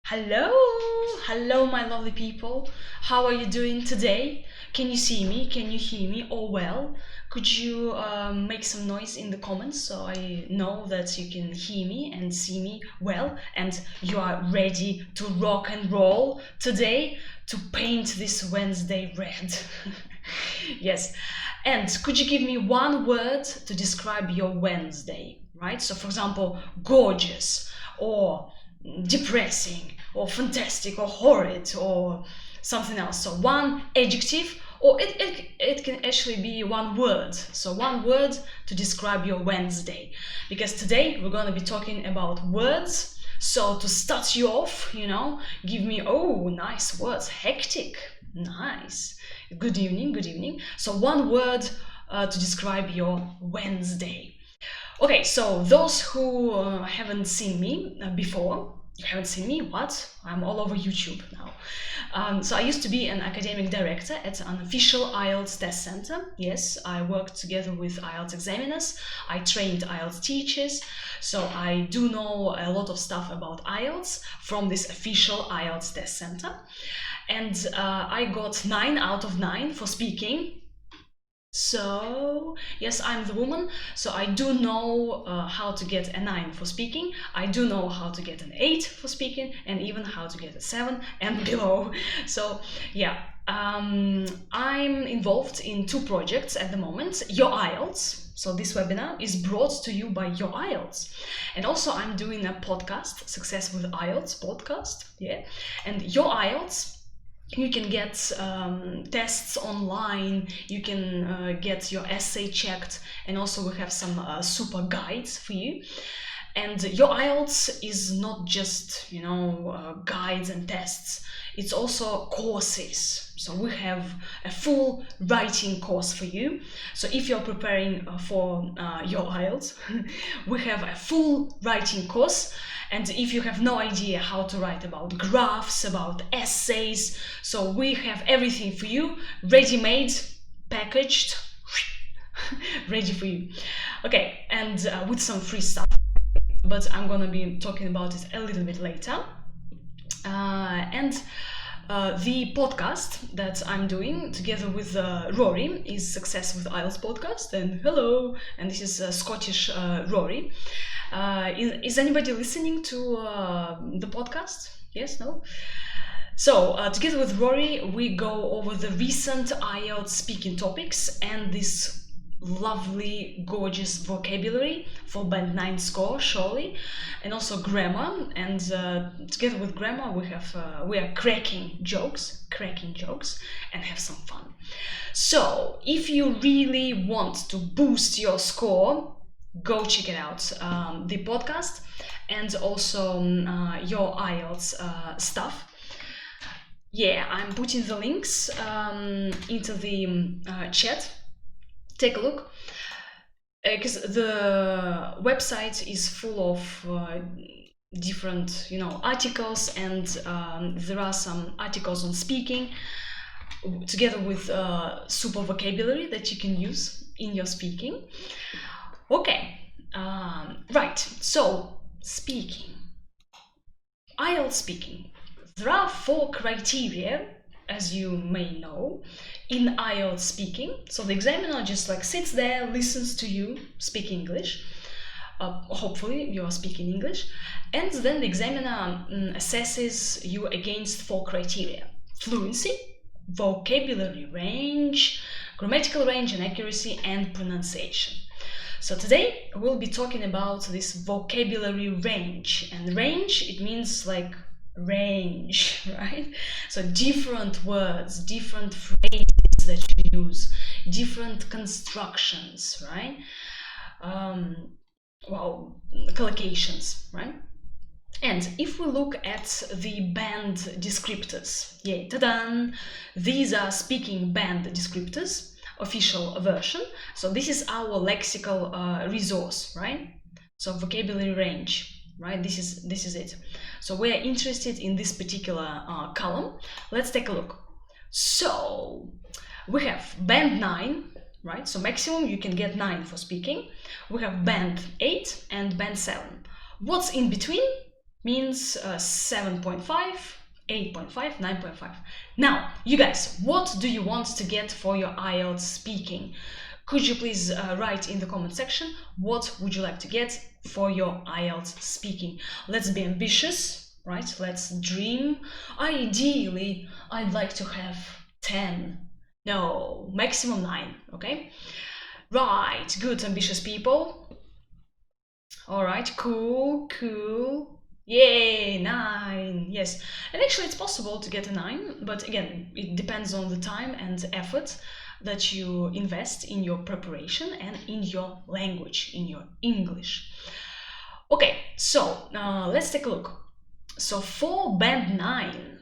Hello, my lovely people. How are you doing today? Can you see me? Can you hear me? All well? Could you make some noise in the comments so I know that you can hear me and see me well and you are ready to rock and roll today to paint this Wednesday red? Yes. And could you give me one word to describe your Wednesday, right? So, for example, gorgeous or depressing or fantastic or horrid or something else. So one adjective, or it can actually be one word. So one word to describe your Wednesday, because today we're going to be talking about words. So to start you off, give me, nice words. Hectic, nice. Good evening. So one word to describe your Wednesday. Okay, so those who haven't seen me before, you haven't seen me? What? I'm all over YouTube now. So I used to be an academic director at an official IELTS test center. Yes, I worked together with IELTS examiners. I trained IELTS teachers. So I do know a lot of stuff about IELTS from this official IELTS test center. And I got 9 out of 9 for speaking. So, yes, I'm the woman, so I do know how to get a 9 for speaking. I do know how to get an 8 for speaking, and even how to get a 7 and below. So, yeah, I'm involved in 2 projects at the moment. Your IELTS. So this webinar is brought to you by Your IELTS. And also I'm doing a podcast, Success with IELTS podcast, yeah. And Your IELTS, you can get tests online, you can get your essay checked, and also we have some super guides for you. And Your IELTS is not just, guides and tests, it's also courses. So we have a full writing course for you. So if you're preparing for Your IELTS, we have a full writing course. And if you have no idea how to write about graphs, about essays, so we have everything for you, ready-made, packaged, ready for you. Okay, and with some free stuff, but I'm gonna be talking about it a little bit later. The podcast that I'm doing together with Rory is Success with IELTS podcast, and hello, and this is Scottish Rory. Is anybody listening to the podcast? Yes, no? So, together with Rory, we go over the recent IELTS speaking topics and this lovely, gorgeous vocabulary for Band 9 score, surely, and also grammar. And together with grammar, we are cracking jokes, and have some fun. So, if you really want to boost your score, go check it out, the podcast, and also Your IELTS stuff. Yeah, I'm putting the links into the chat. Take a look, because the website is full of different, articles, and there are some articles on speaking, together with super vocabulary that you can use in your speaking. Okay, right, so speaking. IELTS speaking. There are 4 criteria, as you may know, in IELTS speaking. So the examiner just sits there, listens to you speak English. Hopefully you are speaking English. And then the examiner assesses you against 4 criteria: fluency, vocabulary range, grammatical range and accuracy, and pronunciation. So today we'll be talking about this vocabulary range. And range, it means range, right? So different words, different phrases that you use, different constructions, right? Collocations, right? And if we look at the band descriptors, yeah, ta-da! These are speaking band descriptors, official version. So this is our lexical resource, right? So vocabulary range, right? This is it. So we're interested in this particular column. Let's take a look. So we have band 9, right? So maximum you can get 9 for speaking. We have band 8 and band 7. What's in between? means 7.5, 8.5, 9.5. Now, you guys, what do you want to get for your IELTS speaking? Could you please write in the comment section what would you like to get for your IELTS speaking? Let's be ambitious, right? Let's dream. Ideally, I'd like to have 10. No, maximum 9, okay? Right, good, ambitious people. All right, cool. Yay, 9, yes. And actually it's possible to get a 9, but again, it depends on the time and effort that you invest in your preparation and in your language, in your English. Okay, so let's take a look. So for band 9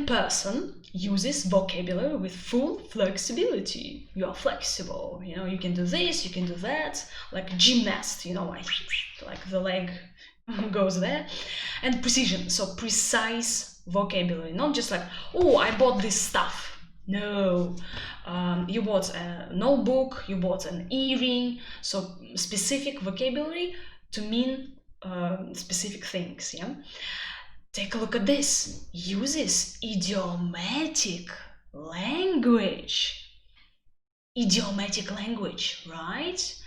person uses vocabulary with full flexibility. You are flexible, you know, you can do this, you can do that, like a gymnast, you know, like the leg goes there. And precision, so precise vocabulary, not just like, oh, I bought this stuff. No, you bought a notebook, you bought an earring, so specific vocabulary to mean specific things, yeah? Take a look at this. Uses idiomatic language. Idiomatic language, right?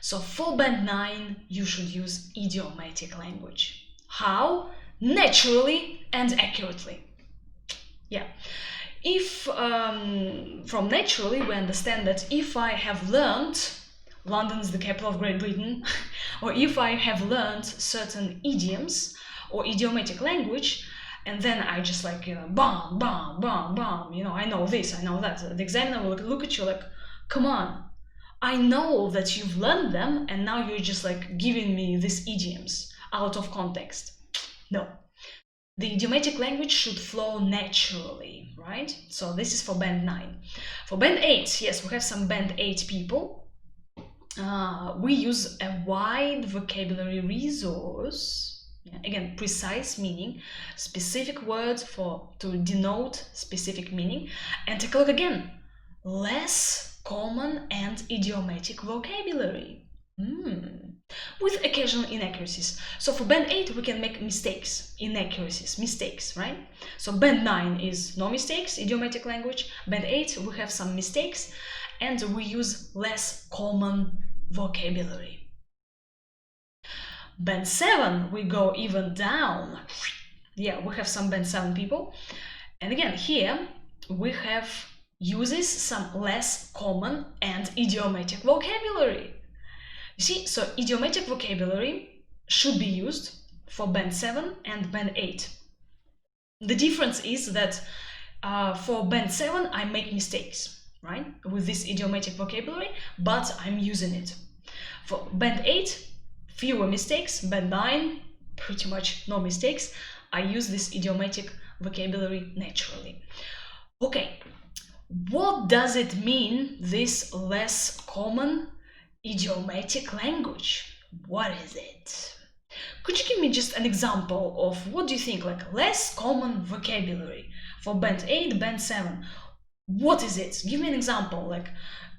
So for band 9, you should use idiomatic language. How? Naturally and accurately. Yeah. If from naturally we understand that if I have learned London's the capital of Great Britain, or if I have learned certain idioms or idiomatic language, and then I just like, you know, bam, bam, bam, bam, you know, I know this, I know that. The examiner will look at you like, come on, I know that you've learned them, and now you're just like giving me these idioms out of context. No. The idiomatic language should flow naturally, right? So this is for band 9. For band 8, yes, we have some band 8 people. We use a wide vocabulary resource. Yeah, again, precise meaning, specific words to denote specific meaning. And take a look again, less common and idiomatic vocabulary. With occasional inaccuracies. So for band 8 we can make mistakes, inaccuracies, mistakes, right? So band 9 is no mistakes, idiomatic language. Band 8 we have some mistakes and we use less common vocabulary. Band 7 we go even down. Yeah, we have some band 7 people. And again, here we have uses some less common and idiomatic vocabulary. You see, so idiomatic vocabulary should be used for band 7 and band 8. The difference is that for band 7 I make mistakes, right, with this idiomatic vocabulary, but I'm using it. For band 8, fewer mistakes. Band 9, pretty much no mistakes. I use this idiomatic vocabulary naturally. Okay, what does it mean, this less common idiomatic language? What is it? Could you give me just an example of what do you think, like less common vocabulary for band 8, band 7? What is it? Give me an example, like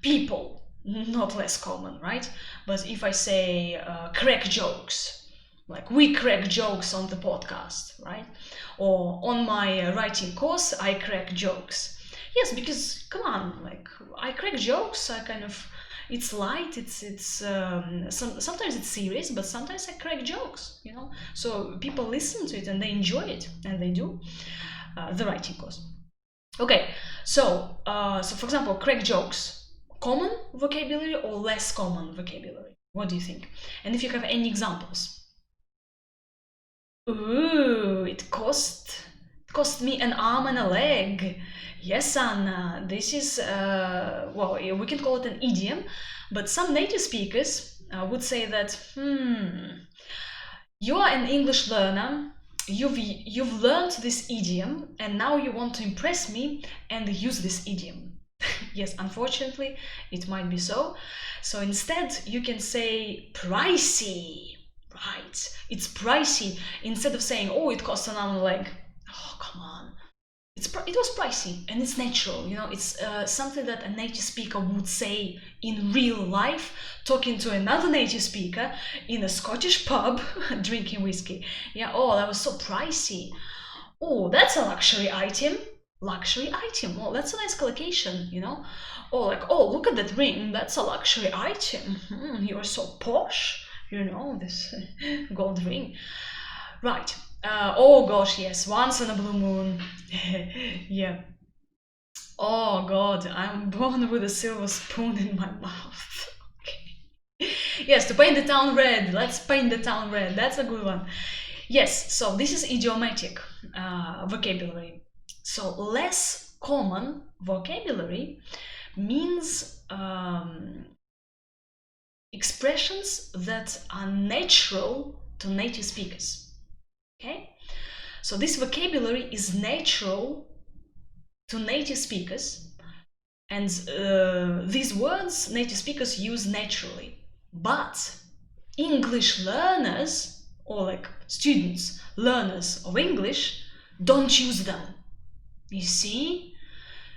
people, not less common, right? But if I say crack jokes, like we crack jokes on the podcast, right? Or on my writing course, I crack jokes. Yes, because come on, like I crack jokes, I kind of, it's light, sometimes it's serious, but sometimes I crack jokes, you know, so people listen to it and they enjoy it, and they do. The writing course. Okay, so for example, crack jokes, common vocabulary or less common vocabulary? What do you think? And if you have any examples. Ooh, it cost me an arm and a leg. Yes, Anna, this is, well, we can call it an idiom, but some native speakers would say that, you are an English learner, you've learned this idiom, and now you want to impress me and use this idiom. Yes, unfortunately, it might be so. So instead, you can say pricey, right? It's pricey. Instead of saying, oh, it costs an arm and a leg. Oh, come on. it was pricey, and it's natural, you know, it's something that a native speaker would say in real life, talking to another native speaker in a Scottish pub, drinking whiskey. Yeah, oh, that was so pricey. Oh, that's a luxury item. Luxury item. Oh, that's a nice collocation, you know. Oh, like, oh, look at that ring. That's a luxury item. You're so posh, you know, this gold ring. Right. Oh gosh, yes. Once on a blue moon. Yeah. Oh God, I'm born with a silver spoon in my mouth. Okay. Yes, to paint the town red. Let's paint the town red. That's a good one. Yes, so this is idiomatic vocabulary. So less common vocabulary means expressions that are natural to native speakers. Okay, so this vocabulary is natural to native speakers, and these words native speakers use naturally, but English learners, or like students, learners of English, don't use them. You see?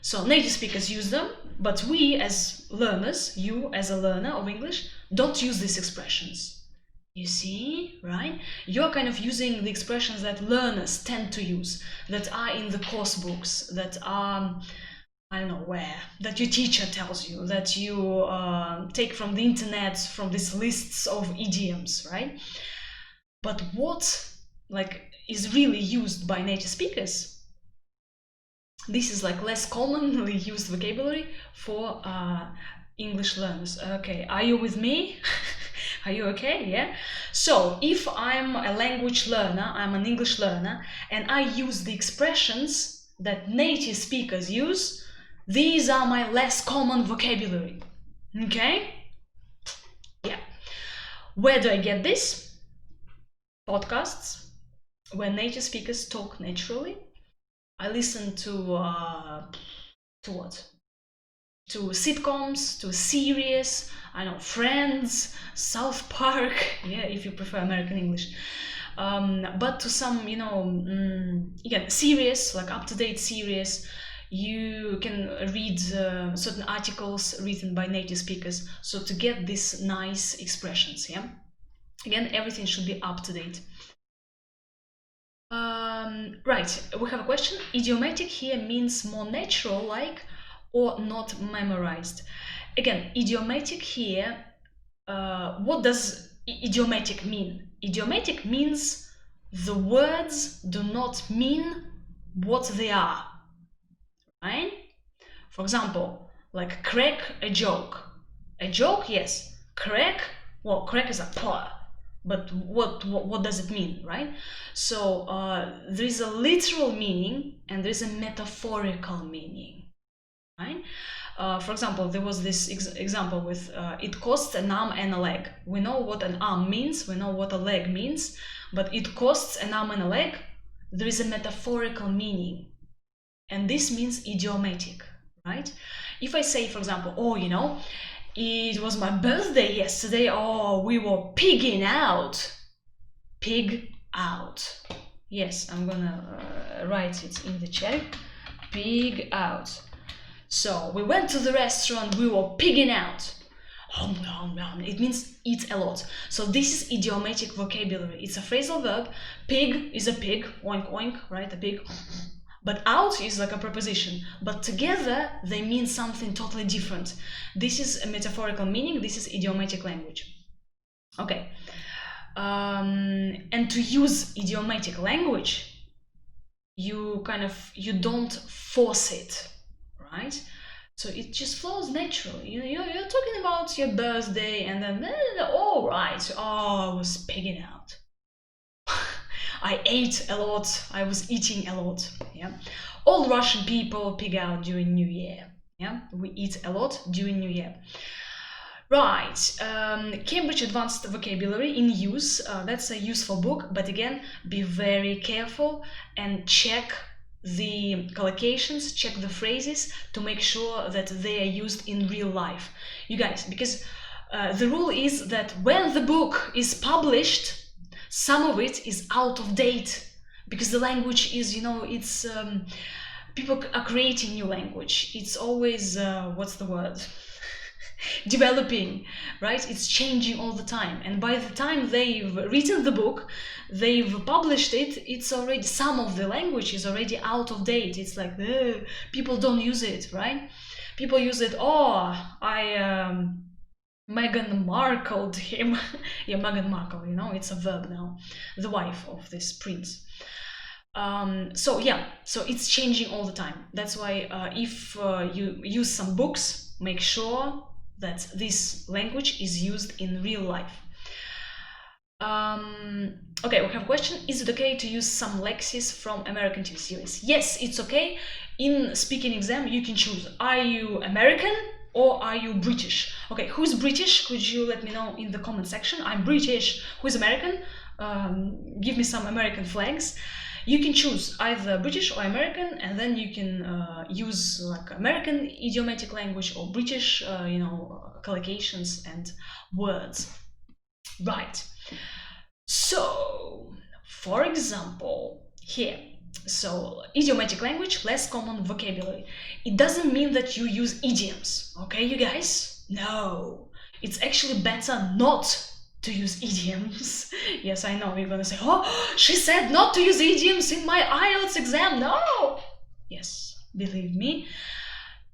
So native speakers use them, but we as learners, you as a learner of English, don't use these expressions. You see, right? You're kind of using the expressions that learners tend to use, that are in the course books, that are, I don't know where, that your teacher tells you, that you take from the internet, from these lists of idioms, right? But what like is really used by native speakers, this is like less commonly used vocabulary for English learners. Okay, are you with me? Are you okay? Yeah. So if I'm a language learner, I'm an English learner, and I use the expressions that native speakers use, these are my less common vocabulary. Okay? Yeah. Where do I get this? Podcasts, where native speakers talk naturally. I listen to what? To sitcoms, to series, I know, Friends, South Park, yeah, if you prefer American English. But to some, you know, again, series, like up-to-date series, you can read certain articles written by native speakers, so to get these nice expressions, yeah? Again, everything should be up-to-date. Right, we have a question. Idiomatic here means more natural, like, or not memorized. Again, idiomatic here, what does idiomatic mean? Idiomatic means the words do not mean what they are, right? For example, like crack a joke. A joke, yes. Crack, well, crack is a plur, but what does it mean, right? So there is a literal meaning and there is a metaphorical meaning. Right? For example, there was this example with it costs an arm and a leg. We know what an arm means, we know what a leg means, but it costs an arm and a leg. There is a metaphorical meaning, and this means idiomatic, right? If I say, for example, oh, you know, it was my birthday yesterday, oh, we were pigging out. Pig out. Yes, I'm gonna write it in the chat. Pig out. So we went to the restaurant, we were pigging out. It means eat a lot. So this is idiomatic vocabulary. It's a phrasal verb. Pig is a pig, oink oink, right? A pig. But out is like a preposition. But together they mean something totally different. This is a metaphorical meaning. This is idiomatic language. Okay. And to use idiomatic language, you don't force it. Right? So it just flows naturally. You're talking about your birthday and then, oh, right, oh, I was pigging out. I ate a lot, I was eating a lot, yeah? All Russian people pig out during New Year, yeah? We eat a lot during New Year. Right, Cambridge Advanced Vocabulary in use, that's a useful book, but again, be very careful and check the collocations, check the phrases to make sure that they are used in real life. You guys, because the rule is that when the book is published, some of it is out of date because the language is, you know, it's people are creating new language. It's always, what's the word? Developing, right? It's changing all the time. And by the time they've written the book, they've published it, it's already, some of the language is already out of date. It's like, people don't use it, right? People use it, Meghan Markled him. Yeah, Meghan Markle, you know, it's a verb now. The wife of this prince. So it's changing all the time. That's why if you use some books, make sure that this language is used in real life. Okay, we have a question. Is it okay to use some lexis from American TV series? Yes, it's okay. In speaking exam, you can choose, are you American or are you British? Okay, who's British? Could you let me know in the comment section? I'm British. Who's American? Give me some American flags. You can choose either British or American, and then you can use like American idiomatic language or British, collocations and words. Right. So, for example, here, so idiomatic language, less common vocabulary. It doesn't mean that you use idioms, okay, you guys? No, it's actually better not to use idioms. Yes, I know, you're gonna say, oh, she said not to use idioms in my IELTS exam. No! Yes, believe me,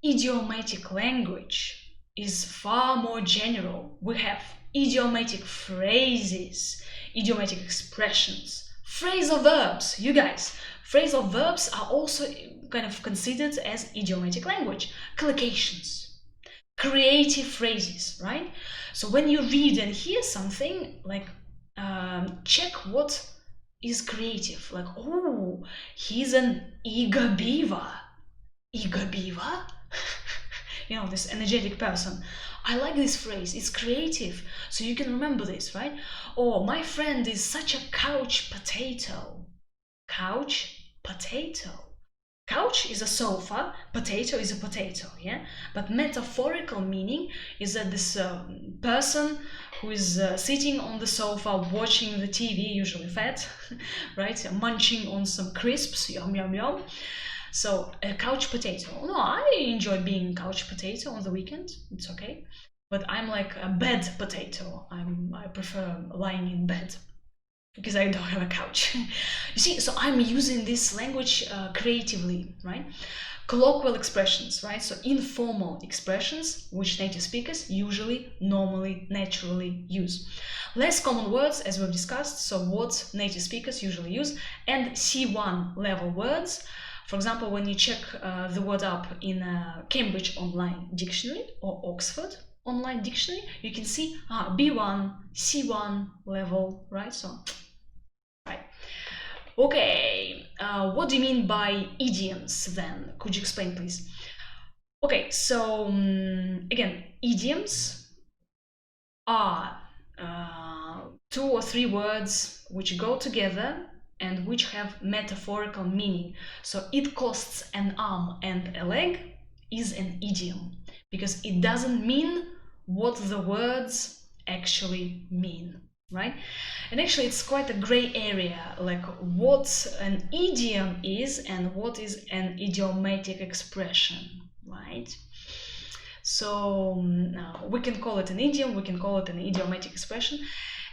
idiomatic language is far more general. We have idiomatic phrases, idiomatic expressions, phrasal verbs. You guys, phrasal verbs are also kind of considered as idiomatic language. Collocations, creative phrases, right? So when you read and hear something, like check what is creative. Like, oh, he's an eager beaver. Eager beaver? You know, this energetic person. I like this phrase, it's creative, so you can remember this, right? Or my friend is such a couch potato. Couch potato. Couch is a sofa, potato is a potato, yeah? But metaphorical meaning is that this person who is sitting on the sofa watching the TV, usually fat, right? Munching on some crisps, yum, yum, yum. So a couch potato. No, I enjoy being couch potato on the weekend. It's okay. But I'm like a bed potato. I prefer lying in bed because I don't have a couch. You see, so I'm using this language creatively, right? Colloquial expressions, right? So informal expressions which native speakers usually, normally, naturally use. Less common words, as we've discussed, so what native speakers usually use, and C1 level words. For example, when you check the word up in a Cambridge Online Dictionary or Oxford Online Dictionary, you can see B1, C1 level, right? So, right. Okay, what do you mean by idioms then? Could you explain, please? Okay, so again, idioms are 2 or 3 words which go together and which have metaphorical meaning. So it costs an arm and a leg is an idiom because it doesn't mean what the words actually mean, right? And actually it's quite a gray area, like what an idiom is and what is an idiomatic expression, right? So we can call it an idiom, we can call it an idiomatic expression.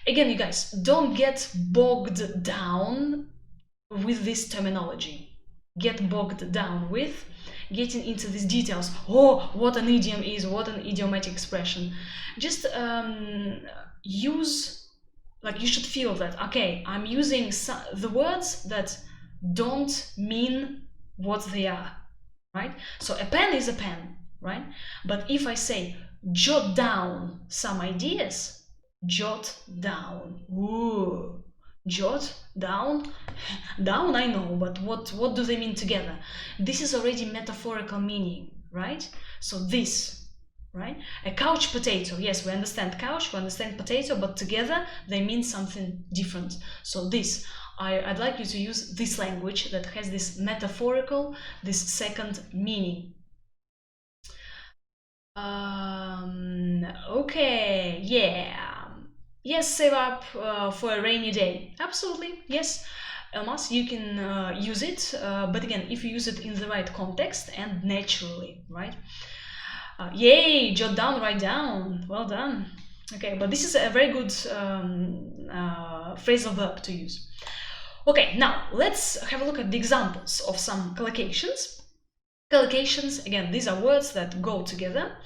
Again, you guys, don't get bogged down with this terminology. Get bogged down with getting into these details. Oh, what an idiom is, what an idiomatic expression. Just use, like you should feel that, okay, I'm using the words that don't mean what they are, right? So a pen is a pen, right? But if I say jot down some ideas, jot down. Ooh, jot down. Down, I know, but what do they mean together? This is already metaphorical meaning, right? So this, right? A couch potato. Yes, we understand couch, we understand potato, but together they mean something different. So this, I'd like you to use this language that has this metaphorical, this second meaning. Okay, yeah. Yes, save up for a rainy day. Absolutely, yes. Elmas, you can use it, but again, if you use it in the right context and naturally, right? Yay, jot down, write down, well done. Okay, but this is a very good phrasal verb to use. Okay, now let's have a look at the examples of some collocations. Collocations, again, these are words that go together.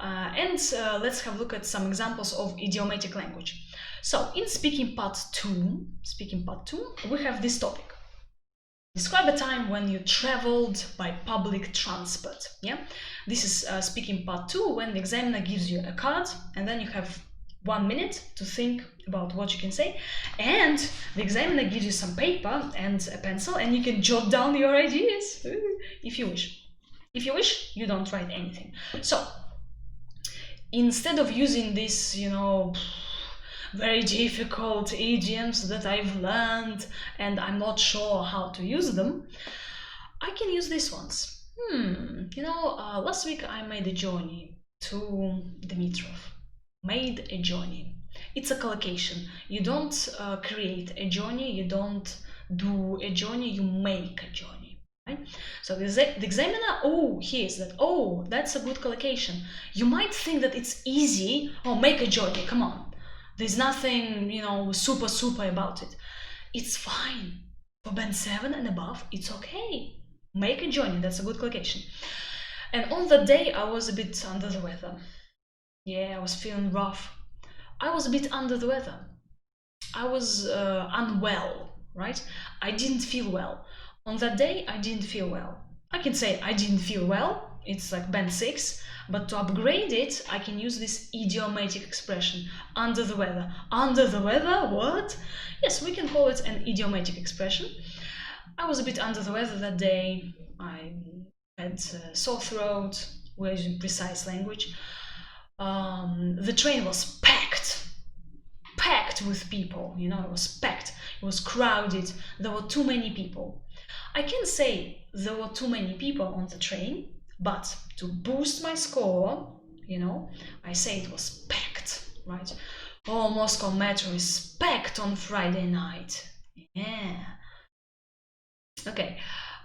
Let's have a look at some examples of idiomatic language. So in speaking part 2, we have this topic. Describe a time when you traveled by public transport. Yeah, this is speaking part 2, when the examiner gives you a card and then you have 1 minute to think about what you can say, and the examiner gives you some paper and a pencil and you can jot down your ideas if you wish. If you wish, you don't write anything. So instead of using this, very difficult idioms that I've learned and I'm not sure how to use them, I can use these ones. Last week I made a journey to Dimitrov. Made a journey. It's a collocation. You don't create a journey, you don't do a journey, you make a journey. Right? So the examiner hears that, that's a good collocation. You might think that it's easy. Make a journey, come on. There's nothing, super about it. It's fine. For band 7 and above, it's okay. Make a journey, that's a good collocation. And on that day, I was a bit under the weather. Yeah, I was feeling rough. I was a bit under the weather. I was unwell, right? I didn't feel well. On that day, I didn't feel well. I can say I didn't feel well. It's like band 6. But to upgrade it, I can use this idiomatic expression, under the weather. Under the weather? What? Yes, we can call it an idiomatic expression. I was a bit under the weather that day. I had a sore throat. We're using precise language. The train was packed with people, it was packed, it was crowded, there were too many people. I can say there were too many people on the train, but to boost my score, I say it was packed, right? Moscow metro is packed on Friday night. Yeah. Okay.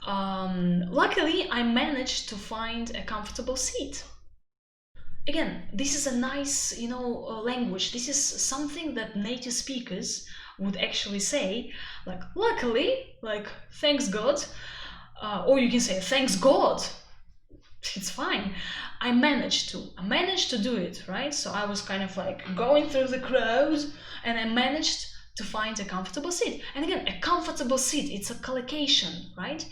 Luckily, I managed to find a comfortable seat. Again, this is a nice, language. This is something that native speakers would actually say, like, luckily, like, thanks God, or you can say, thanks God. It's fine. I managed to do it, right? So I was kind of like going through the crowd and I managed to find a comfortable seat. And again, a comfortable seat, it's a collocation, right?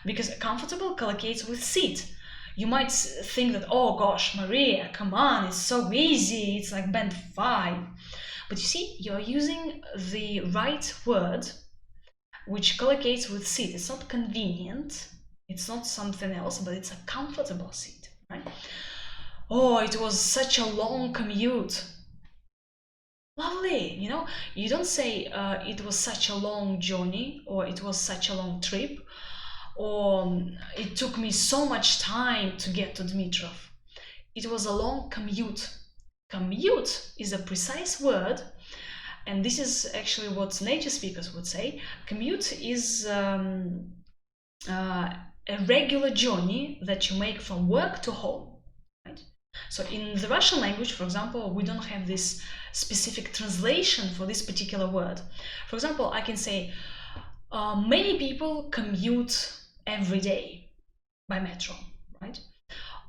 Because comfortable collocates with seat. You might think that, oh gosh, Maria, come on, it's so easy, it's like band 5. But you see, you're using the right word, which collocates with seat. It's not convenient, it's not something else, but it's a comfortable seat, right? It was such a long commute. Lovely, you don't say it was such a long journey, or it was such a long trip, or it took me so much time to get to Dimitrov. It was a long commute. Commute is a precise word, and this is actually what native speakers would say. Commute is a regular journey that you make from work to home. Right? So in the Russian language, for example, we don't have this specific translation for this particular word. For example, I can say, many people commute every day by metro, right?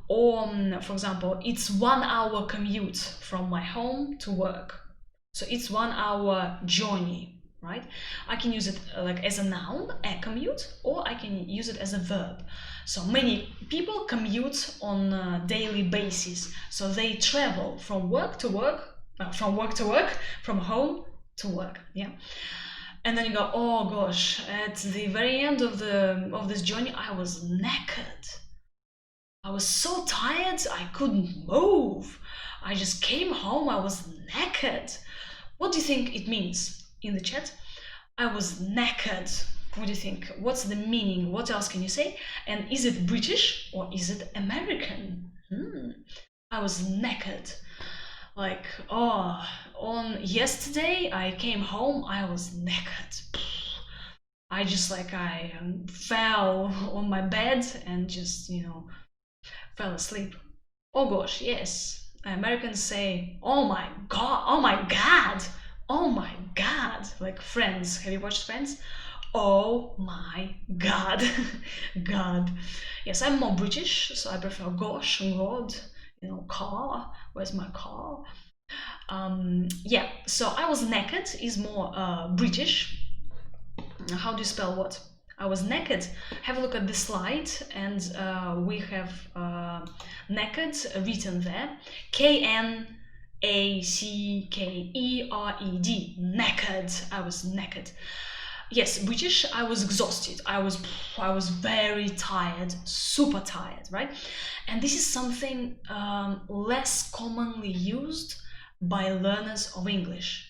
Or, for example, it's 1 hour commute from my home to work. So it's 1 hour journey, right? I can use it like as a noun, a commute, or I can use it as a verb. So many people commute on a daily basis. So they travel from work to work, from home to work, yeah? And then you go, oh gosh, at the very end of this journey, I was naked. I was so tired, I couldn't move. I just came home, I was naked. What do you think it means in the chat? I was naked. What do you think? What's the meaning? What else can you say? And is it British or is it American? I was naked. Like, on yesterday I came home, I was naked. I just like I fell on my bed and just, you know, fell asleep. Oh gosh, yes. Americans say, oh my god, oh my god, oh my god. Like Friends. Have you watched Friends? Oh my god. God. Yes, I'm more British, so I prefer gosh, god, you know, car. Where's my car? Yeah, so I was naked is more British. How do you spell what? I was naked. Have a look at the slide, and we have naked written there. K-N-A-C-K-E-R-E-D. Naked. I was naked. Yes, British. I was exhausted. I was very tired, super tired, right? And this is something less commonly used by learners of English.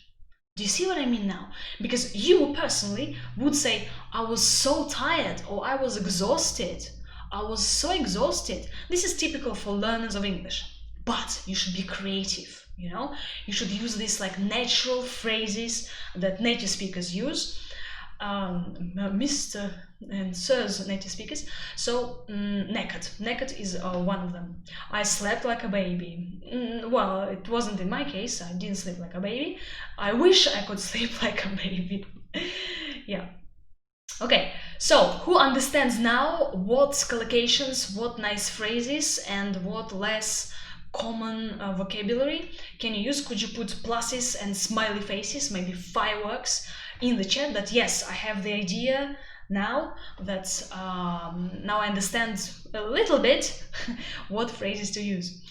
Do you see what I mean now? Because you personally would say, I was so tired, or I was exhausted. I was so exhausted. This is typical for learners of English. But you should be creative, you know? You should use these like natural phrases that native speakers use. Mr. and Sir's native speakers. So naked. Naked is one of them. I slept like a baby. Well, it wasn't in my case. I didn't sleep like a baby. I wish I could sleep like a baby. Yeah. Okay, so who understands now what collocations, what nice phrases, and what less common vocabulary can you use? Could you put pluses and smiley faces, maybe fireworks, in the chat that yes, I have the idea now that now I understand a little bit what phrases to use.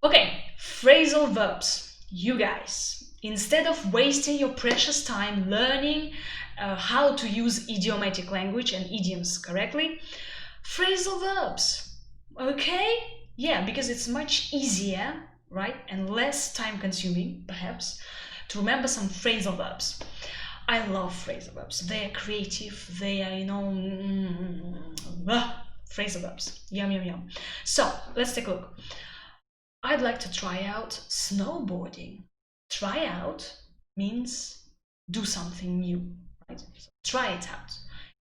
Okay, phrasal verbs. You guys, instead of wasting your precious time learning how to use idiomatic language and idioms correctly, phrasal verbs. Okay? Yeah, because it's much easier, right, and less time consuming, perhaps, to remember some phrasal verbs. I love phrasal verbs. They are creative. They are, you know, phrasal verbs. Yum, yum, yum. So let's take a look. I'd like to try out snowboarding. Try out means do something new, right? So try it out.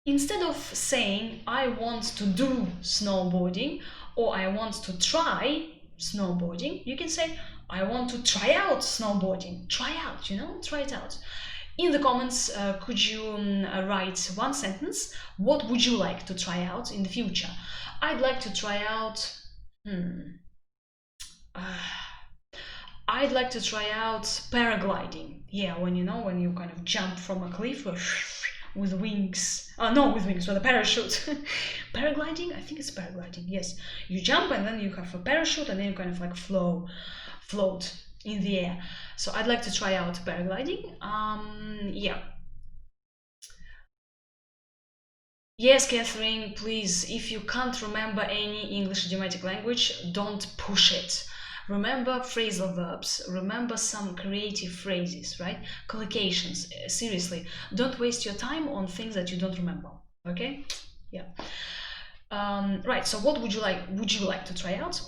Instead of saying I want to do snowboarding or I want to try snowboarding, you can say I want to try out snowboarding. Try out, you know, try it out. In the comments, could you write one sentence? What would you like to try out in the future? I'd like to try out... I'd like to try out paragliding. Yeah, when you know, when you kind of jump from a cliff with wings. No, with wings, with a parachute. Paragliding? I think it's paragliding, yes. You jump and then you have a parachute and then you kind of like float in the air. So I'd like to try out paragliding. Yeah. Yes, Catherine, please, if you can't remember any English idiomatic language, don't push it. Remember phrasal verbs, remember some creative phrases, right? Collocations, seriously, don't waste your time on things that you don't remember, okay? Yeah. Right, so what would you like to try out?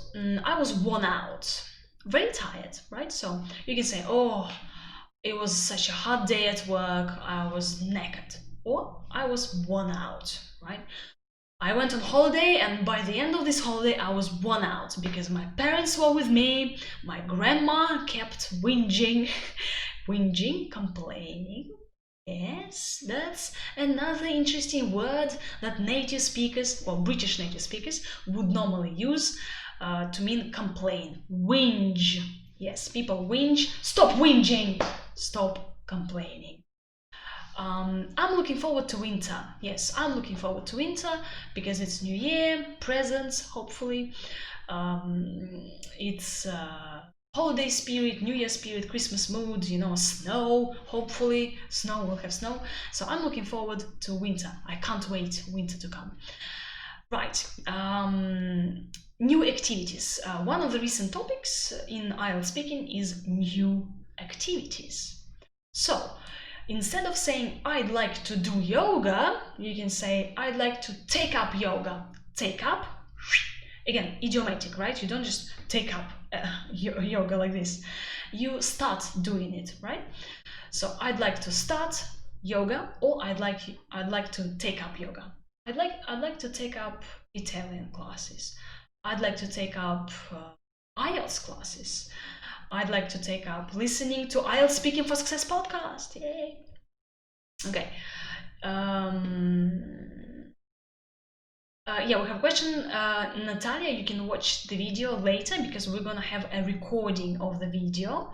I was worn out. Very tired, right? So you can say, oh, it was such a hot day at work, I was naked, or I was worn out, right? I went on holiday and by the end of this holiday I was worn out because my parents were with me, my grandma kept whinging, complaining. Yes, that's another interesting word that native speakers, or British native speakers, would normally use to mean complain. Whinge. Yes, people whinge. Stop whinging. Stop complaining. I'm looking forward to winter. Yes, I'm looking forward to winter because it's New Year, presents, hopefully. It's holiday spirit, New Year spirit, Christmas mood, you know, snow, hopefully. Snow, we'll have snow. So I'm looking forward to winter. I can't wait winter to come. Right. New activities. One of the recent topics in IELTS Speaking is new activities. So, instead of saying I'd like to do yoga, you can say I'd like to take up yoga. Take up, again, idiomatic, right? You don't just take up yoga like this. You start doing it, right? So I'd like to start yoga, or I'd like to take up yoga. I'd like to take up Italian classes. I'd like to take up IELTS classes. I'd like to take up listening to IELTS Speaking for Success podcast. Yay! Okay. Yeah, we have a question. Natalia, you can watch the video later because we're gonna have a recording of the video.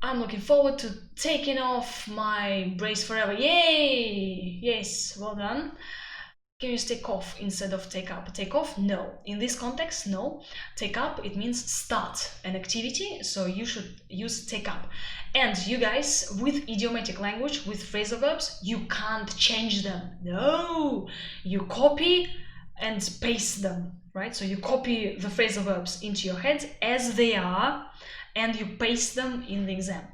I'm looking forward to taking off my brace forever. Yay! Yes, well done. Can you use take off instead of take up? Take off? No. In this context, no. Take up, it means start an activity, so you should use take up. And you guys, with idiomatic language, with phrasal verbs, you can't change them. No! You copy and paste them, right? So you copy the phrasal verbs into your head as they are, and you paste them in the exam.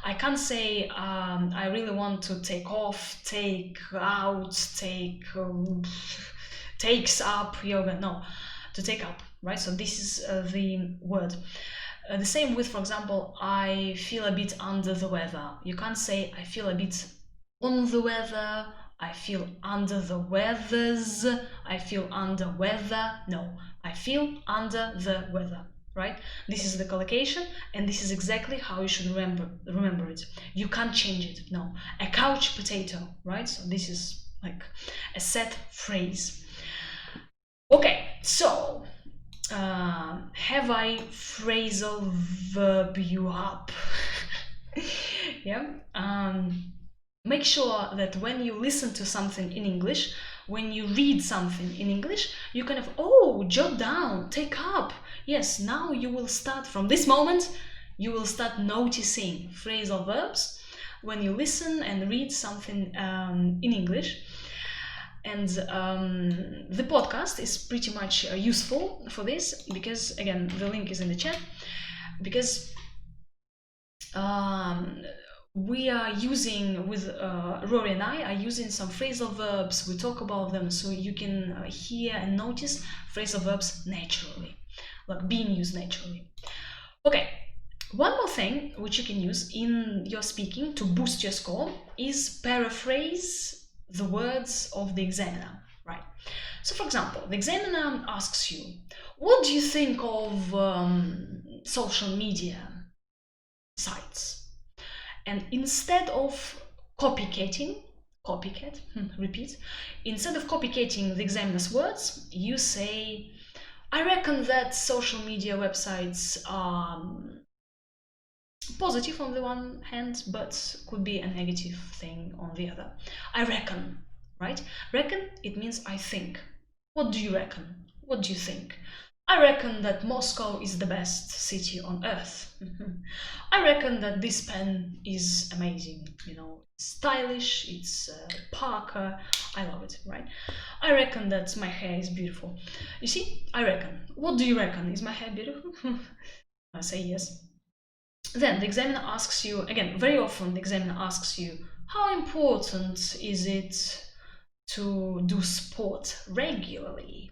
I can't say I really want to take off, take out, takes up yoga. No, to take up, right? So this is the word. The same with, for example, I feel a bit under the weather. You can't say I feel a bit on the weather, I feel under the weathers, I feel under weather. No, I feel under the weather. Right? This is the collocation, and this is exactly how you should remember it. You can't change it. No, a couch potato, right? So this is like a set phrase. Okay, so have I phrasal verb you up? Yeah. Make sure that when you listen to something in English, when you read something in English, you kind of, oh, jot down, take up. Yes, now you will start from this moment, you will start noticing phrasal verbs when you listen and read something in English. And the podcast is pretty much useful for this because, again, the link is in the chat, because we are using, with Rory and I are using some phrasal verbs. We talk about them so you can hear and notice phrasal verbs naturally, like being used naturally. Okay, one more thing which you can use in your speaking to boost your score is paraphrase the words of the examiner, right? So, for example, the examiner asks you, what do you think of social media sites? And instead of repeat, instead of copycatting the examiner's words, you say, I reckon that social media websites are positive on the one hand, but could be a negative thing on the other. I reckon, right? Reckon, it means I think. What do you reckon? What do you think? I reckon that Moscow is the best city on earth. I reckon that this pen is amazing, you know, it's stylish, it's Parker, I love it, right? I reckon that my hair is beautiful. You see, I reckon. What do you reckon? Is my hair beautiful? I say yes. Then the examiner asks you, again, very often the examiner asks you, how important is it to do sport regularly?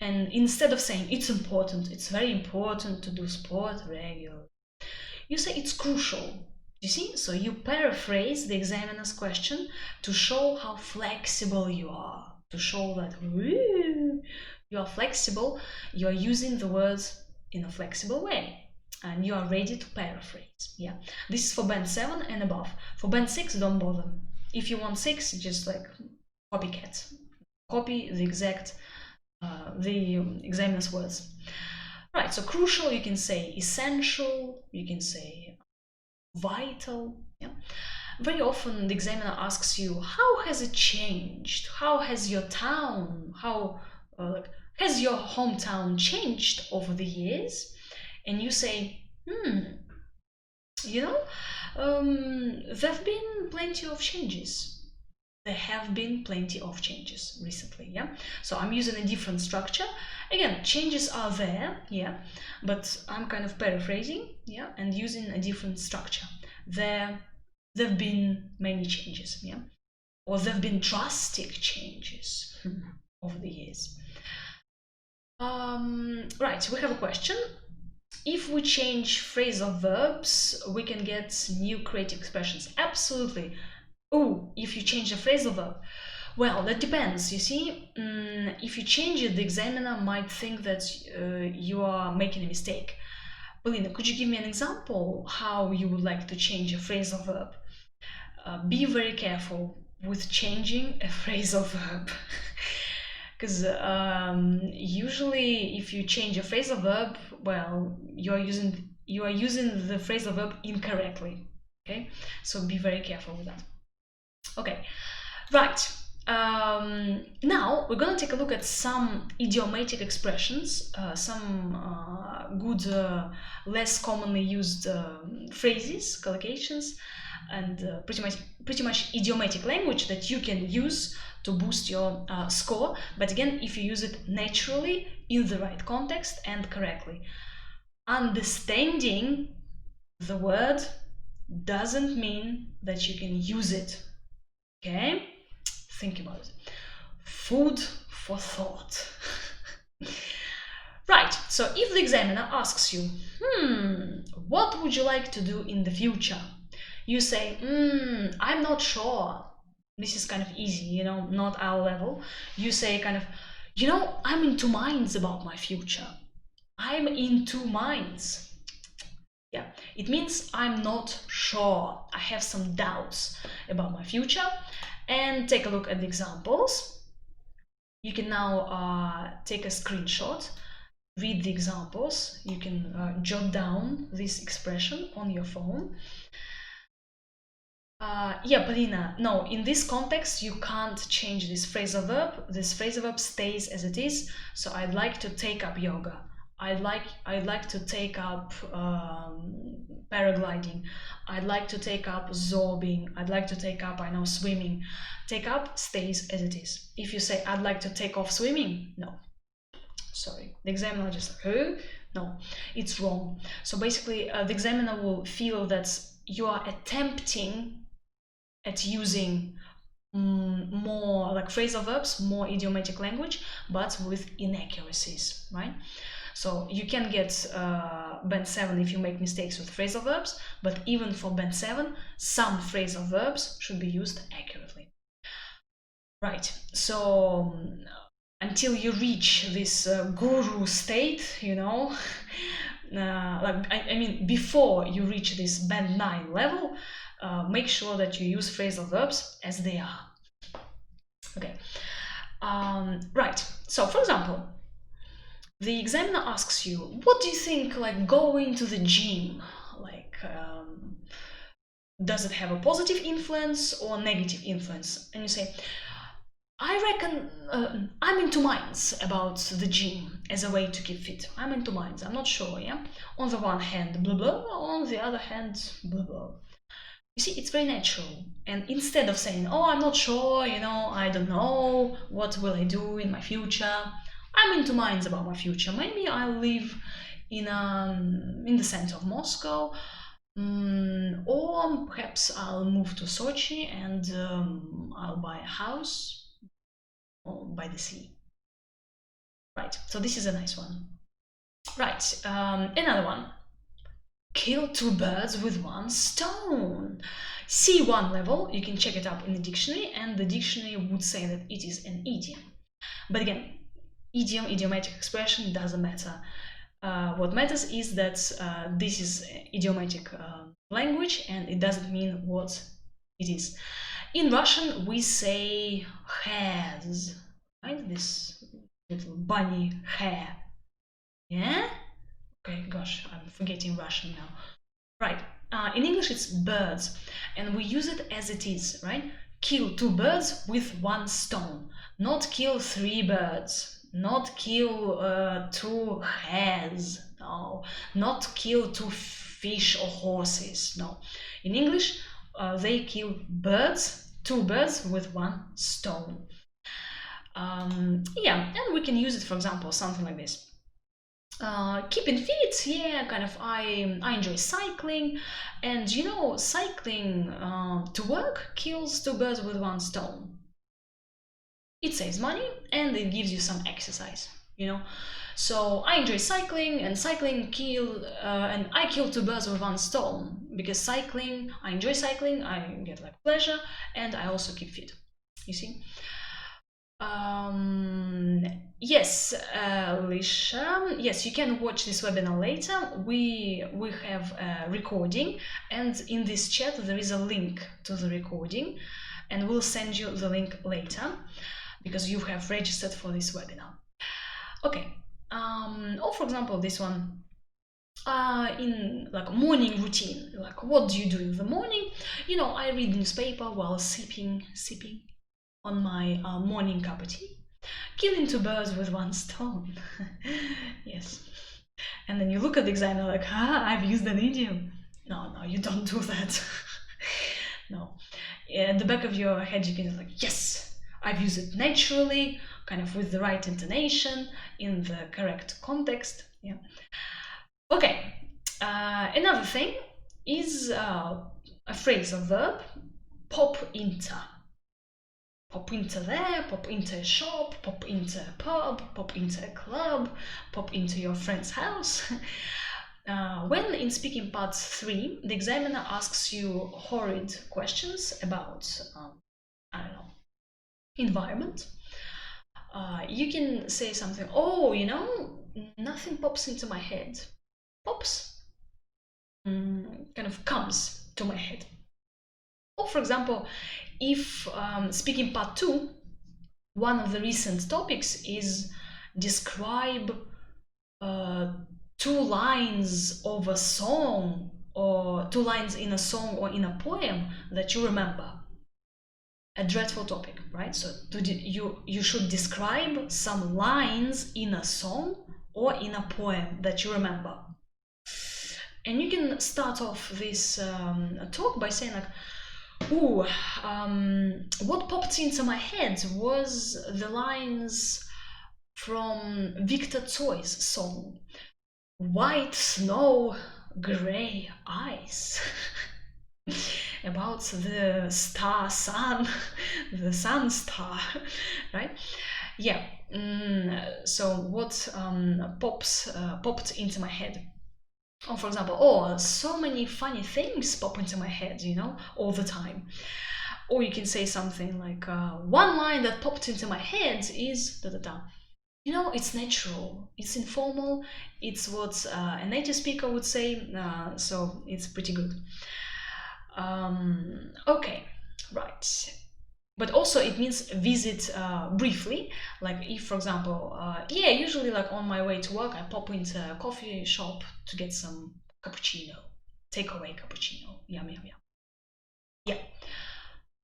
And instead of saying it's important, it's very important to do sport regularly, you say it's crucial. You see? So you paraphrase the examiner's question to show how flexible you are, to show that you are flexible, you are using the words in a flexible way, and you are ready to paraphrase. Yeah, this is for band 7 and above. For band 6, don't bother. If you want 6, just like copycat, copy the exact the examiner's words. Right, so crucial, you can say essential, you can say vital. Yeah. Very often the examiner asks you, how has it changed? How has your town, has your hometown changed over the years? And you say, you know, there have been plenty of changes. There have been plenty of changes recently, yeah? So I'm using a different structure. Again, changes are there, yeah, but I'm kind of paraphrasing, yeah, and using a different structure. There have been many changes, yeah? Or there have been drastic changes over the years. Right, we have a question. if we change phrasal verbs, we can get new creative expressions. Absolutely. Oh, if you change a phrasal verb, well, that depends. You see, if you change it, the examiner might think that you are making a mistake. Polina, could you give me an example how you would like to change a phrasal verb? Be very careful with changing a phrasal verb. Because usually if you change a phrasal verb, well, you are using the phrasal verb incorrectly. Okay, so be very careful with that. Okay, right. Now we're gonna take a look at some idiomatic expressions, some good, less commonly used phrases, collocations, and pretty much idiomatic language that you can use to boost your score. But again, if you use it naturally, in the right context, and correctly. Understanding the word doesn't mean that you can use it. Okay? Think about it. Food for thought. Right, so if the examiner asks you, what would you like to do in the future? You say, I'm not sure. This is kind of easy, you know, not our level. You say kind of, you know, I'm in two minds about my future. I'm in two minds. Yeah, it means I'm not sure. I have some doubts about my future. And take a look at the examples. You can now take a screenshot, read the examples. You can jot down this expression on your phone. Yeah, Polina, no, in this context, you can't change this phrasal verb. This phrasal verb stays as it is. So I'd like to take up yoga. I'd like to take up paragliding. I'd like to take up zorbing. I'd like to take up, I know, swimming. Take up stays as it is. If you say, I'd like to take off swimming, no. Sorry, the examiner just, who? No, it's wrong. So basically, the examiner will feel that you are attempting at using more like phrasal verbs, more idiomatic language, but with inaccuracies, right? So you can get band 7 if you make mistakes with phrasal verbs, but even for band 7, some phrasal verbs should be used accurately. Right, so until you reach this guru state, you know, I mean, before you reach this band 9 level, make sure that you use phrasal verbs as they are. Okay, right, so for example, the examiner asks you, what do you think, like, going to the gym, like, does it have a positive influence or negative influence? And you say, I reckon I'm in two minds about the gym as a way to keep fit. I'm in two minds, I'm not sure, yeah? On the one hand, blah blah, on the other hand, blah blah. You see, it's very natural. And instead of saying, oh, I'm not sure, you know, I don't know, what will I do in my future? I'm in two minds about my future. Maybe I'll live in the center of Moscow, or perhaps I'll move to Sochi and I'll buy a house by the sea. Right, so this is a nice one. Right, another one. Kill two birds with one stone. C1 level, you can check it up in the dictionary, and the dictionary would say that it is an idiom. But again, idiom, idiomatic expression doesn't matter. What matters is that this is idiomatic language and it doesn't mean what it is. In Russian, we say has, right? This little bunny hair. Yeah? Okay, gosh, I'm forgetting Russian now. Right, in English it's birds, and we use it as it is, right? Kill two birds with one stone. Not kill three birds. Not kill two hares. No. Not kill two fish or horses. No. In English, they kill birds, two birds with one stone. Yeah, and we can use it, for example, something like this. Keeping fit, yeah, kind of, I enjoy cycling, and you know, cycling to work kills two birds with one stone. It saves money and it gives you some exercise. you know. So I enjoy cycling, and and I kill two birds with one stone, because cycling, I enjoy cycling, I get like pleasure, and I also keep fit, you see. Yes, Lisha, yes, you can watch this webinar later. We have a recording, and in this chat there is a link to the recording, and we'll send you the link later because you have registered for this webinar. Okay, or for example this one, in like morning routine, like what do you do in the morning? You know, I read newspaper while sipping on my morning cup of tea, killing two birds with one stone. Yes. And then you look at the examiner like, I've used an idiom. No, you don't do that. No. At the back of your head you can be like, yes, I've used it naturally, kind of with the right intonation, in the correct context. Yeah. Okay. Another thing is a phrase, a verb, pop into. Pop into there, pop into a shop, pop into a pub, pop into a club, pop into your friend's house. When in speaking part 3, the examiner asks you horrid questions about, I don't know, environment, you can say something, oh, you know, nothing pops into my head. Pops kind of comes to my head. Or for example, if speaking part 2, one of the recent topics is describe 2 lines of a song, or 2 lines in a song or in a poem that you remember. A dreadful topic, right? So you should describe some lines in a song or in a poem that you remember. And you can start off this talk by saying like, ooh, what popped into my head was the lines from Victor Tsой's song, White Snow, Grey Ice, about the star sun, the sun star, right? Yeah, so what popped into my head? Or for example, oh, so many funny things pop into my head, you know, all the time. Or you can say something like, one line that popped into my head is da-da-da. You know, it's natural, it's informal, it's what a native speaker would say, so it's pretty good. Okay, right. But also it means visit briefly, like if, for example, yeah, usually like on my way to work, I pop into a coffee shop to get some cappuccino, takeaway cappuccino, yum, yum, yum. Yeah,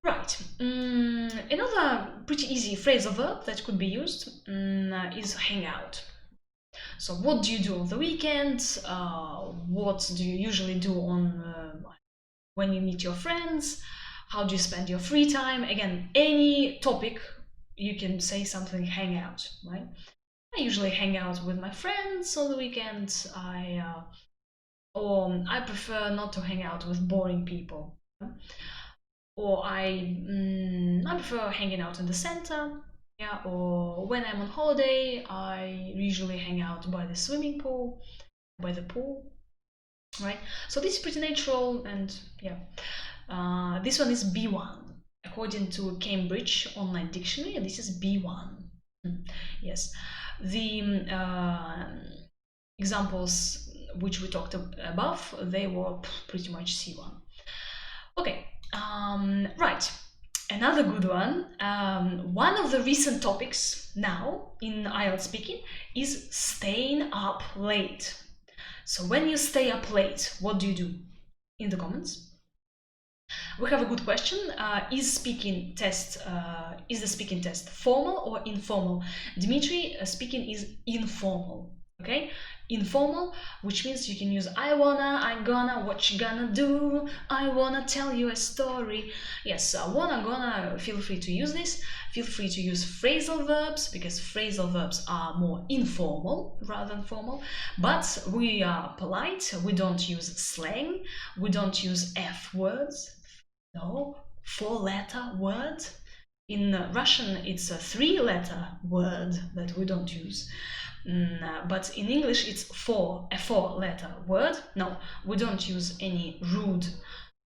right. Another pretty easy phrasal verb that could be used is hang out. So what do you do on the weekends? What do you usually do on when you meet your friends? How do you spend your free time? Again, any topic, you can say something, hang out, right? I usually hang out with my friends on the weekends. Or I prefer not to hang out with boring people. Or I prefer hanging out in the center. Yeah, or when I'm on holiday, I usually hang out by the swimming pool, by the pool, right? So this is pretty natural, and yeah. This one is B1. According to Cambridge Online Dictionary, this is B1. Yes. The examples which we talked above, they were pretty much C1. Okay, right. Another good one. One of the recent topics now in IELTS speaking is staying up late. So when you stay up late, what do you do? In the comments. We have a good question. Is the speaking test formal or informal? Dimitri, speaking is informal. Okay, informal, which means you can use I wanna, I gonna, what you gonna do, I wanna tell you a story. Yes, wanna, gonna, feel free to use this. Feel free to use phrasal verbs, because phrasal verbs are more informal rather than formal. But we are polite, we don't use slang, we don't use F words. No, 4-letter words. In Russian, it's a 3-letter word that we don't use. But in English, it's a 4-letter word. No, we don't use any rude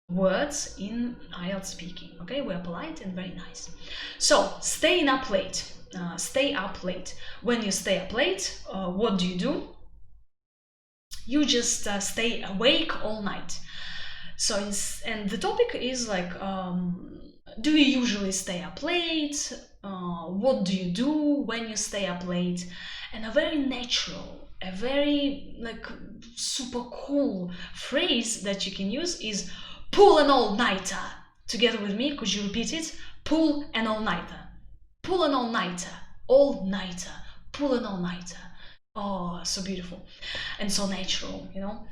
words in IELTS speaking. Okay, we are polite and very nice. So, staying up late. Stay up late. When you stay up late, what do? You just stay awake all night. So, and the topic is like, do you usually stay up late? What do you do when you stay up late? And a very natural, a very like super cool phrase that you can use is pull an all-nighter. Together with me, could you repeat it? Pull an all-nighter. Pull an all-nighter. All-nighter. Pull an all-nighter. Oh, so beautiful and so natural, you know.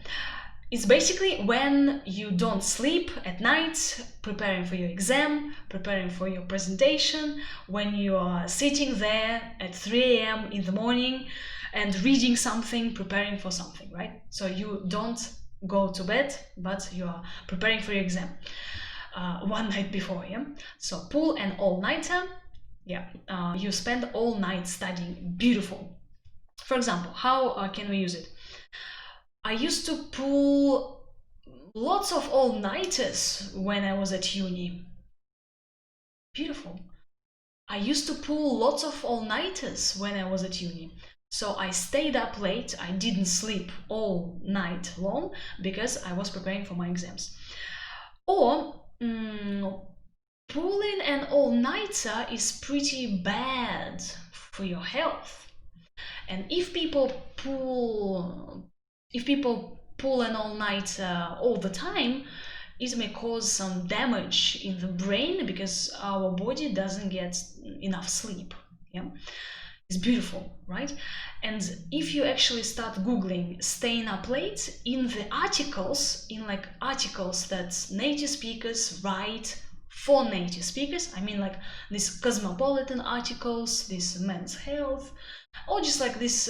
It's basically when you don't sleep at night, preparing for your exam, preparing for your presentation, when you are sitting there at 3 a.m. in the morning and reading something, preparing for something, right? So you don't go to bed, but you are preparing for your exam one night before, yeah? So pull an all-nighter, yeah, you spend all night studying. Beautiful. For example, how can we use it? I used to pull lots of all-nighters when I was at uni. Beautiful. I used to pull lots of all-nighters when I was at uni. So I stayed up late, I didn't sleep all night long because I was preparing for my exams. Or pulling an all-nighter is pretty bad for your health. And if people pull an all-nighter all the time, it may cause some damage in the brain because our body doesn't get enough sleep. Yeah, it's beautiful, right? And if you actually start Googling staying up late, in the articles, that native speakers write for native speakers, I mean like these cosmopolitan articles, this Men's Health, or just like this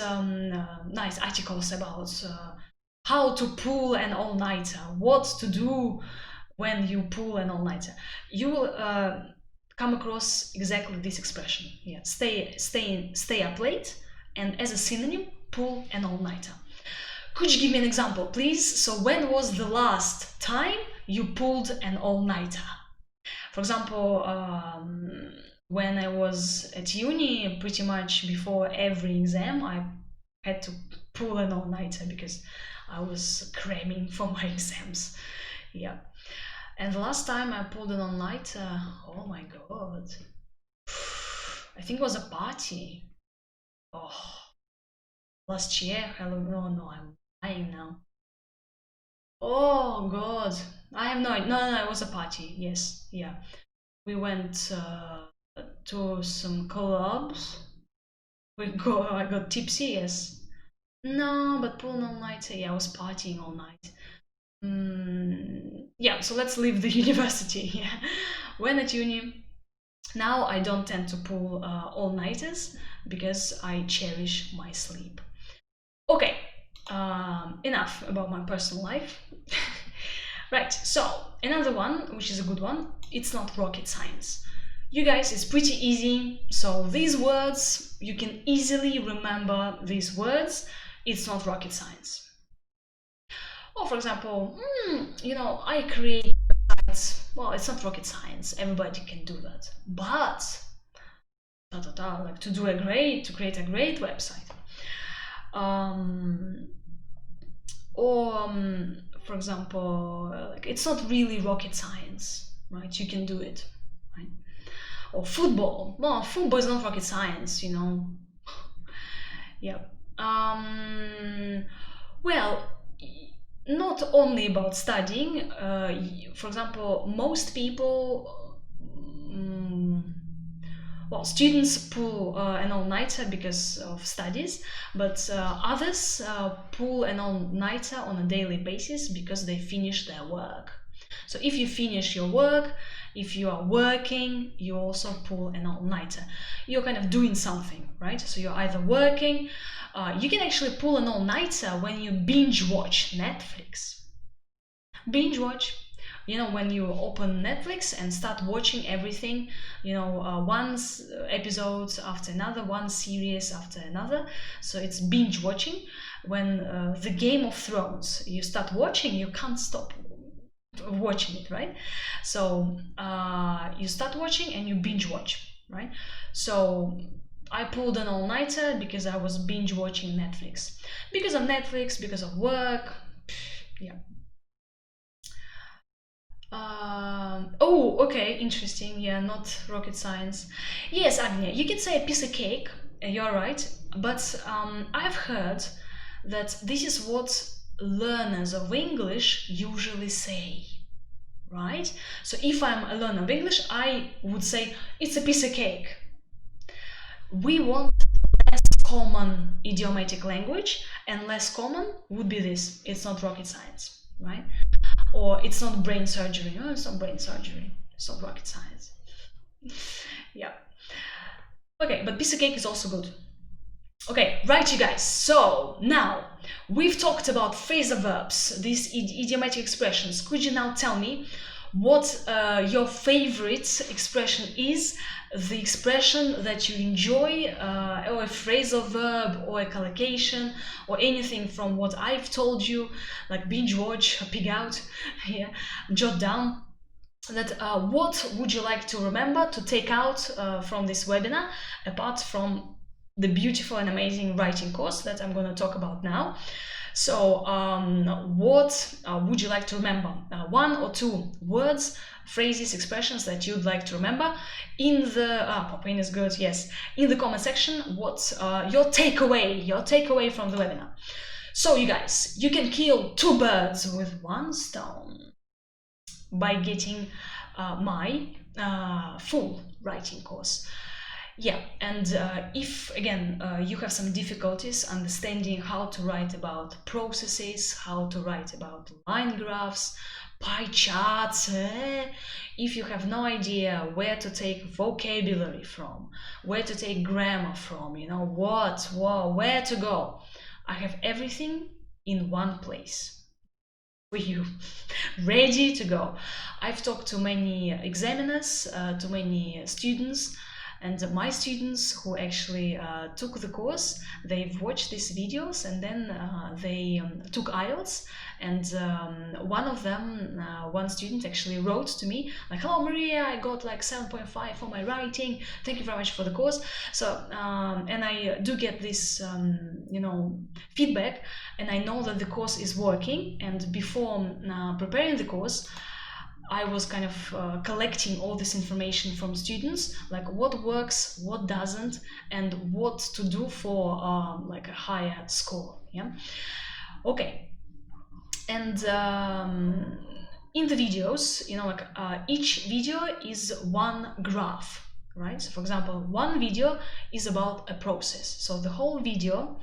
nice articles about how to pull an all-nighter, what to do when you pull an all-nighter, you will come across exactly this expression. Yeah, stay up late, and as a synonym, pull an all-nighter. Could you give me an example, please? So when was the last time you pulled an all-nighter? For example, when I was at uni, pretty much before every exam, I had to pull an all-nighter because I was cramming for my exams. Yeah. And the last time I pulled an all-nighter, oh my god, I think it was a party. Oh, last year, no, I'm lying now. Oh god, I have no idea. No, it was a party. Yes, yeah. We went to some clubs. I got tipsy. Yes. No, but pulling all night. Yeah, I was partying all night. Yeah. So let's leave the university. Yeah. When at uni, now I don't tend to pull all-nighters because I cherish my sleep. Okay. Enough about my personal life. Right, so another one, which is a good one, it's not rocket science. You guys, it's pretty easy. So these words, you can easily remember these words. It's not rocket science. Or for example, I create websites. Well, it's not rocket science. Everybody can do that. But, like to create a great website. For example, like it's not really rocket science, right? You can do it, right? Or football. Well, football is not rocket science, you know. Yeah. Well, not only about studying. For example, most people. Students pull an all-nighter because of studies, but others pull an all-nighter on a daily basis because they finish their work. So if you finish your work, if you are working, you also pull an all-nighter. You're kind of doing something, right? So you're either working, you can actually pull an all-nighter when you binge watch Netflix. Binge watch. you know, when you open Netflix and start watching everything, you know, one episode after another, one series after another. So it's binge watching. When the Game of Thrones, you start watching, you can't stop watching it, right? So you start watching and you binge watch, right? So I pulled an all-nighter because I was binge watching Netflix. Because of Netflix, because of work, yeah. Oh, okay, interesting. Yeah, not rocket science. Yes, Agnia, you can say a piece of cake. You're right. But I've heard that this is what learners of English usually say, right? So if I'm a learner of English, I would say it's a piece of cake. We want less common idiomatic language, and less common would be this. It's not rocket science, right? Or it's not brain surgery. No, it's not brain surgery. It's not rocket science. Yeah. Okay, but piece of cake is also good. Okay, right, you guys. So now we've talked about phrasal verbs, these idiomatic expressions. Could you now tell me what your favorite expression is, the expression that you enjoy, or a phrasal verb, or a collocation, or anything from what I've told you, like binge watch, pig out, yeah, jot down. That what would you like to remember to take out from this webinar, apart from the beautiful and amazing writing course that I'm going to talk about now. So what would you like to remember? One or two words, phrases, expressions that you'd like to remember in the Popin is good, yes, in the comment section. What's your takeaway from the webinar? So you guys, you can kill two birds with one stone by getting my full writing course. Yeah, and if again you have some difficulties understanding how to write about processes, how to write about line graphs, pie charts, if you have no idea where to take vocabulary from, where to take grammar from, you know, where to go, I have everything in one place for you, ready to go. I've talked to many examiners, to many students, and my students who actually took the course, they've watched these videos and then they took IELTS, and one of them, one student actually wrote to me like, "Hello Maria, I got like 7.5 for my writing, thank you very much for the course." So and I do get this you know, feedback, and I know that the course is working. And before preparing the course, I was kind of collecting all this information from students, like what works, what doesn't, and what to do for like a higher score. Yeah. Okay. And in the videos, you know, like each video is one graph, right? So for example, one video is about a process. So the whole video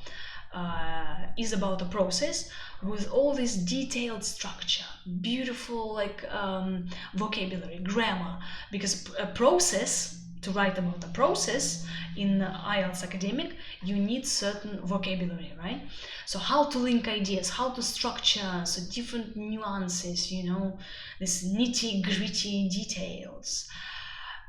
is about a process with all this detailed structure, beautiful like vocabulary, grammar, because a process, to write about a process in IELTS academic, you need certain vocabulary, right? So how to link ideas, how to structure, so different nuances, you know, this nitty-gritty details.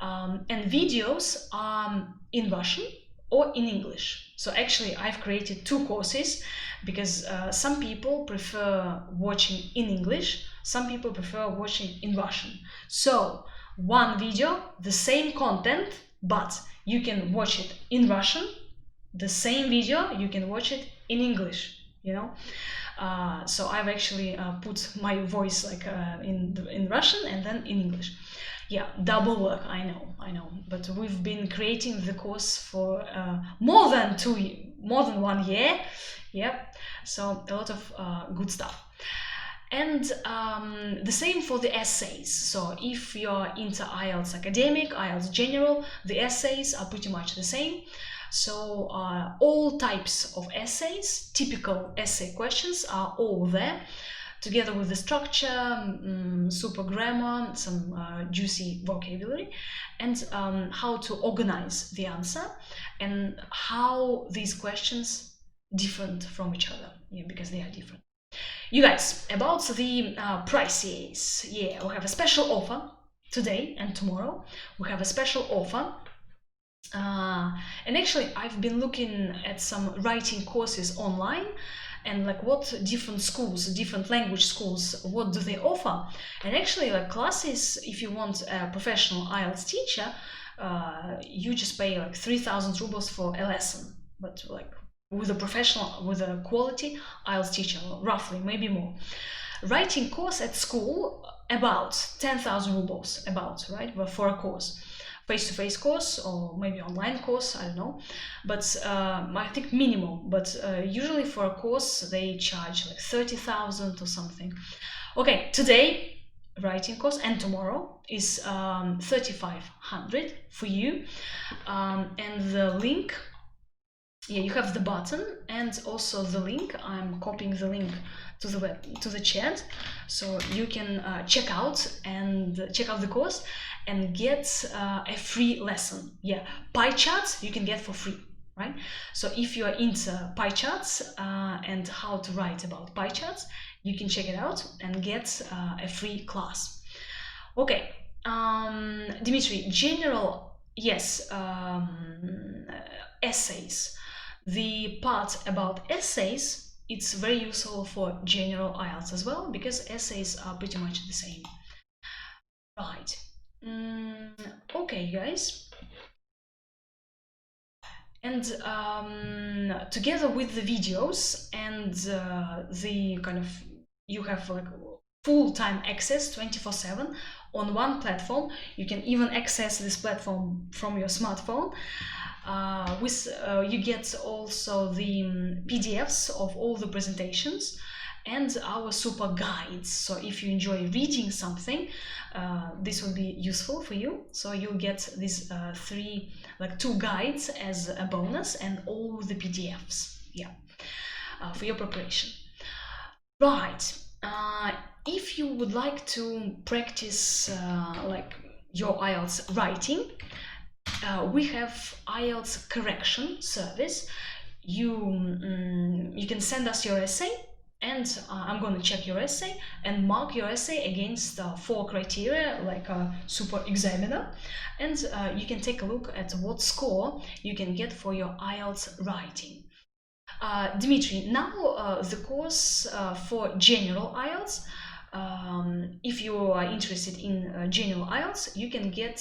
And videos are in Russian or in English. So actually I've created two courses because some people prefer watching in English, some people prefer watching in Russian. So one video, the same content, but you can watch it in Russian. The same video, you can watch it in English, you know. So I've actually put my voice like in Russian and then in English. Yeah, double work, I know, but we've been creating the course for more than 1 year. Yep, so a lot of good stuff. And the same for the essays. So if you're into IELTS academic, IELTS general, the essays are pretty much the same. So all types of essays, typical essay questions are all there, together with the structure, super grammar, some juicy vocabulary, and how to organize the answer, and how these questions different from each other, yeah, because they are different. You guys, about the prices. Yeah, we have a special offer today and tomorrow. We have a special offer. And actually, I've been looking at some writing courses online, and like what different schools, different language schools, what do they offer? And actually, like classes, if you want a professional IELTS teacher, you just pay like 3,000 rubles for a lesson, but like with a professional, with a quality IELTS teacher, roughly, maybe more. Writing course at school, about 10,000 rubles, about, right, for a course. Face-to-face course or maybe online course, I don't know, but I think minimum, but usually for a course they charge like 30,000 or something. Okay, today writing course and tomorrow is 3,500 for you, and the link, yeah, you have the button and also the link. I'm copying the link to the chat, so you can check out the course and get a free lesson. Yeah, pie charts you can get for free, right? So if you are into pie charts and how to write about pie charts, you can check it out and get a free class. Okay, Dimitri, general, yes, essays. The part about essays, it's very useful for general IELTS as well, because essays are pretty much the same. Right. Okay, guys. And together with the videos and the kind of, you have like full-time access 24/7 on one platform. You can even access this platform from your smartphone. You get also the PDFs of all the presentations and our super guides. So if you enjoy reading something, this will be useful for you. So you'll get these two guides as a bonus and all the PDFs, yeah, for your preparation. Right. If you would like to practice your IELTS writing, we have IELTS correction service. You can send us your essay, and I'm going to check your essay and mark your essay against 4 criteria, like a super examiner, and you can take a look at what score you can get for your IELTS writing. Dimitri, now the course for general IELTS. If you are interested in general IELTS, you can get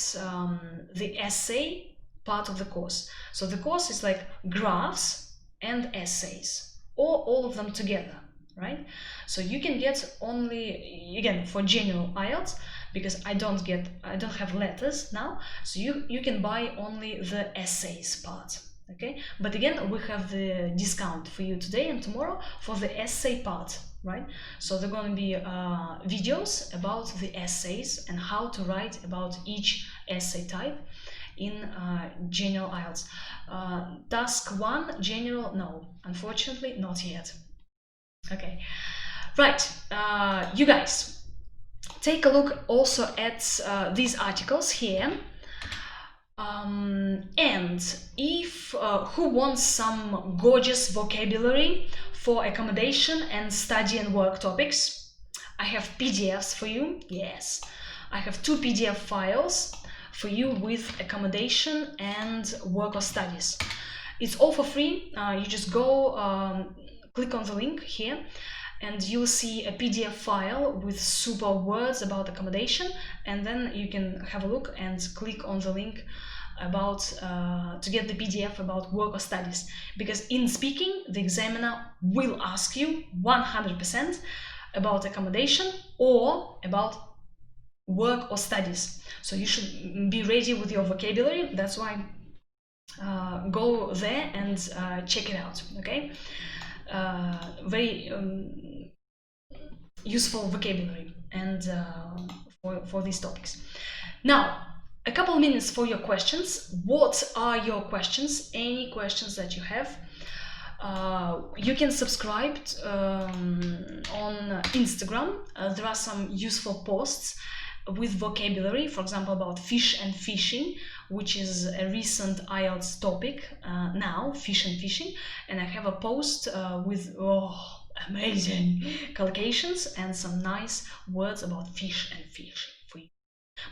the essay part of the course. So the course is like graphs and essays, or all of them together, right? So you can get only, again, for general IELTS, because I don't have letters now, so you can buy only the essays part. Okay, but again, we have the discount for you today and tomorrow for the essay part, right? So there are going to be videos about the essays and how to write about each essay type in general IELTS. Task 1, general, no, unfortunately not yet. Okay, right, you guys, take a look also at these articles here. And if who wants some gorgeous vocabulary for accommodation and study and work topics, I have PDFs for you. Yes, I have 2 PDF files for you with accommodation and work or studies. It's all for free. You just go click on the link here, and you'll see a PDF file with super words about accommodation, and then you can have a look and click on the link about to get the PDF about work or studies, because in speaking the examiner will ask you 100% about accommodation or about work or studies. So you should be ready with your vocabulary. That's why go there and check it out. Okay, very useful vocabulary and for these topics. Now, a couple minutes for your questions. What are your questions? Any questions that you have? You can subscribe on Instagram. There are some useful posts with vocabulary, for example, about fish and fishing, which is a recent IELTS topic now, fish and fishing. And I have a post with amazing collocations and some nice words about fish and fishing for you.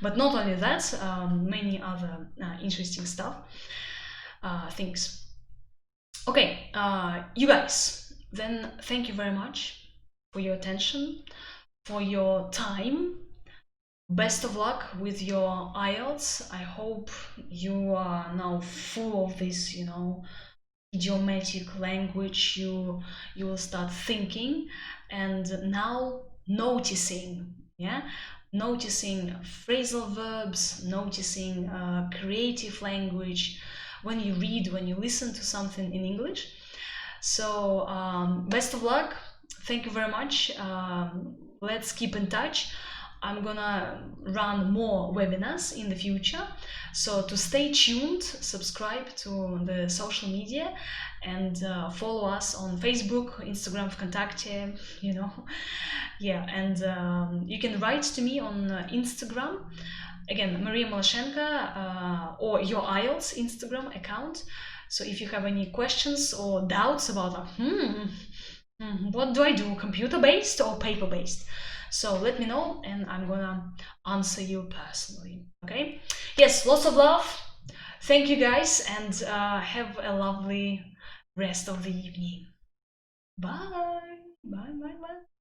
But not only that, many other interesting stuff, things. Okay, you guys, then thank you very much for your attention, for your time. Best of luck with your IELTS. I hope you are now full of this, idiomatic language. You will start thinking and now noticing, noticing phrasal verbs, noticing creative language when you read, when you listen to something in English. So best of luck. Thank you very much. Let's keep in touch. I'm gonna run more webinars in the future, so to stay tuned, subscribe to the social media and follow us on Facebook, Instagram, Vkontakte, yeah, and you can write to me on Instagram, again, Maria Maloshenko, or your IELTS Instagram account. So if you have any questions or doubts about what do I do, computer-based or paper-based? So let me know and I'm gonna answer you personally, okay? Yes, lots of love. Thank you guys and have a lovely rest of the evening. Bye. Bye, bye, bye.